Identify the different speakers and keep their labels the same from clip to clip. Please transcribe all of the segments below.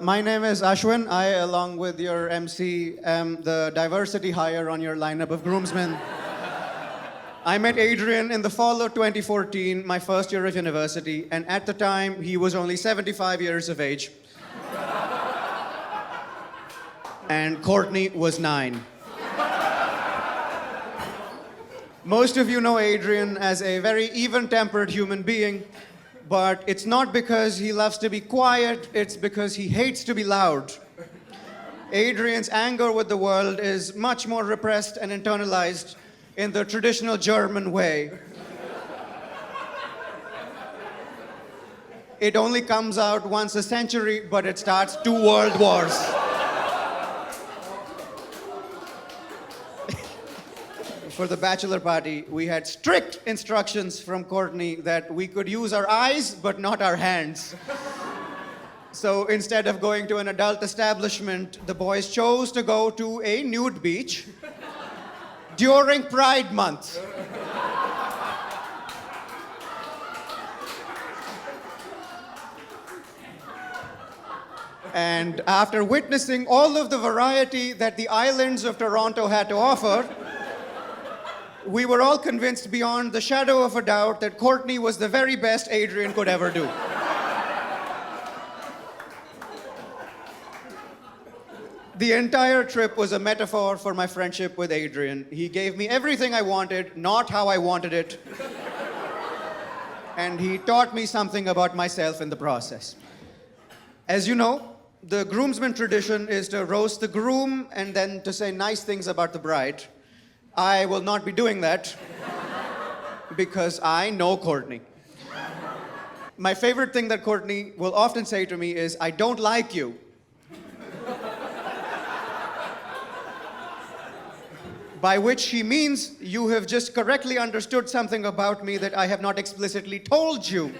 Speaker 1: My name is Ashwyn. I, along with your MC, am the diversity hire on your lineup of groomsmen. I met Adrian in the fall of 2014, my first year of university, and at the time, he was only 75 years of age. And Courtney was 9. Most of you know Adrian as a very even-tempered human being, but it's not because he loves to be quiet, it's because he hates to be loud. Adrian's anger with the world is much more repressed and internalized in the traditional German way. It only comes out once a century, but it starts 2 world wars. For the bachelor party, we had strict instructions from Courtney that we could use our eyes, but not our hands. So instead of going to an adult establishment, the boys chose to go to a nude beach during Pride Month. And after witnessing all of the variety that the islands of Toronto had to offer, we were all convinced beyond the shadow of a doubt that Courtney was the very best Adrian could ever do. The entire trip was a metaphor for my friendship with Adrian. He gave me everything I wanted, not how I wanted it. And he taught me something about myself in the process. As you know, the groomsman tradition is to roast the groom and then to say nice things about the bride. I will not be doing that because I know Courtney. My favorite thing that Courtney will often say to me is, "I don't like you." By which he means, you have just correctly understood something about me that I have not explicitly told you.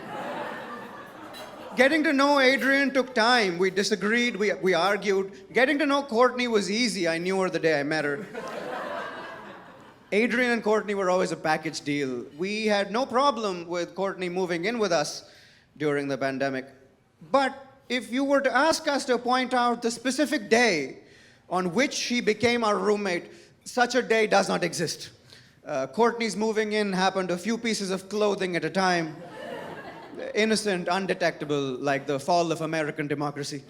Speaker 1: Getting to know Adrian took time. We disagreed, we argued. Getting to know Courtney was easy. I knew her the day I met her. Adrian and Courtney were always a package deal. We had no problem with Courtney moving in with us during the pandemic. But if you were to ask us to point out the specific day on which she became our roommate, such a day does not exist. Courtney's moving in happened a few pieces of clothing at a time. Innocent, undetectable, like the fall of American democracy.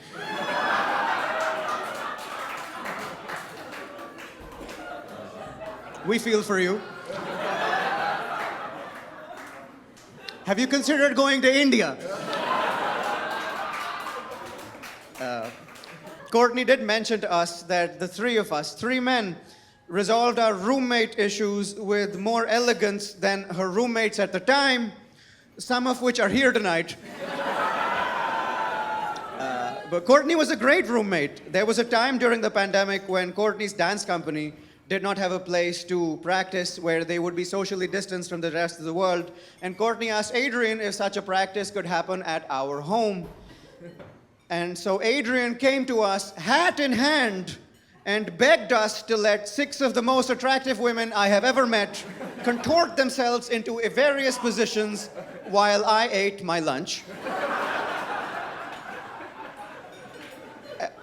Speaker 1: We feel for you. Have you considered going to India? Courtney did mention to us that the 3 of us, 3 men, resolved our roommate issues with more elegance than her roommates at the time, some of which are here tonight. But Courtney was a great roommate. There was a time during the pandemic when Courtney's dance company did not have a place to practice where they would be socially distanced from the rest of the world. And Courtney asked Adrian if such a practice could happen at our home. And so Adrian came to us, hat in hand, and begged us to let 6 of the most attractive women I have ever met contort themselves into various positions while I ate my lunch.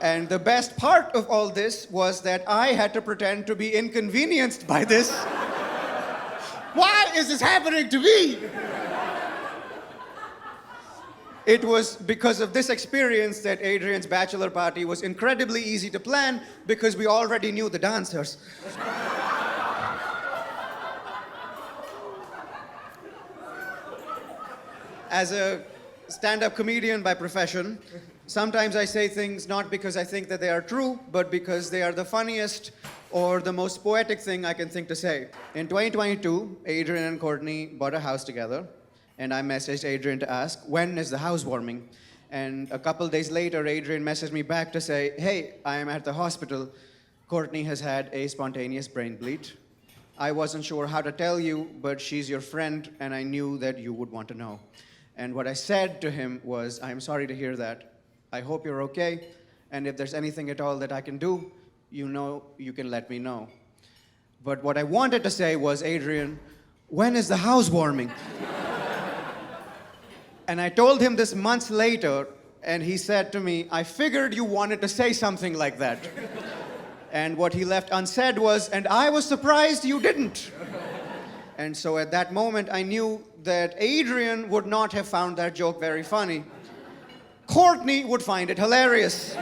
Speaker 1: And the best part of all this was that I had to pretend to be inconvenienced by this. Why is this happening to me? It was because of this experience that Adrian's bachelor party was incredibly easy to plan because we already knew the dancers. As a stand-up comedian by profession, sometimes I say things not because I think that they are true, but because they are the funniest or the most poetic thing I can think to say. In 2022, Adrian and Courtney bought a house together, and I messaged Adrian to ask, when is the housewarming? And a couple days later, Adrian messaged me back to say, hey, I am at the hospital. Courtney has had a spontaneous brain bleed. I wasn't sure how to tell you, but she's your friend, and I knew that you would want to know. And what I said to him was, I'm sorry to hear that. I hope you're okay, and if there's anything at all that I can do, you know you can let me know. But what I wanted to say was, Adrian, when is the housewarming? And I told him this months later, And he said to me, I figured you wanted to say something like that. And what he left unsaid was, and I was surprised you didn't. And so at that moment, I knew that Adrian would not have found that joke very funny. Courtney would find it hilarious.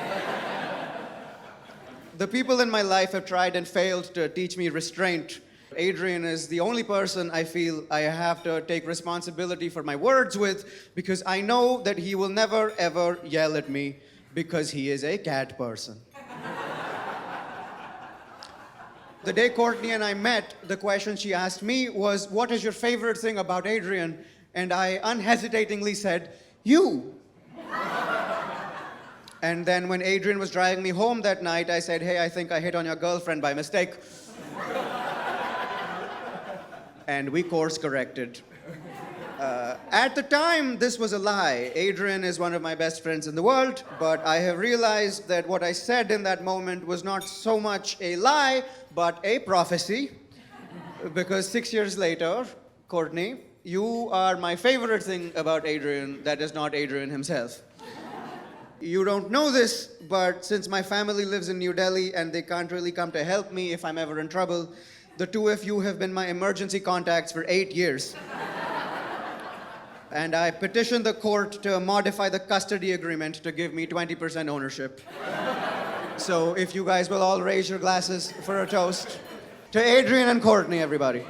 Speaker 1: The people in my life have tried and failed to teach me restraint. Adrian is the only person I feel I have to take responsibility for my words with, because I know that he will never ever yell at me because he is a cat person. The day Courtney and I met, the question she asked me was, what is your favorite thing about Adrian? And I unhesitatingly said, you. And then when Adrian was driving me home that night, I said, hey, I think I hit on your girlfriend by mistake. And we course corrected. At the time, this was a lie. Adrian is one of my best friends in the world, but I have realized that what I said in that moment was not so much a lie, but a prophecy. Because 6 years later, Courtney, you are my favorite thing about Adrian that is not Adrian himself. You don't know this, but since my family lives in New Delhi and they can't really come to help me if I'm ever in trouble, the two of you have been my emergency contacts for 8 years. And I petitioned the court to modify the custody agreement to give me 20% ownership. So if you guys will all raise your glasses for a toast to Adrian and Courtney, everybody.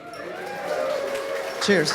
Speaker 1: Cheers.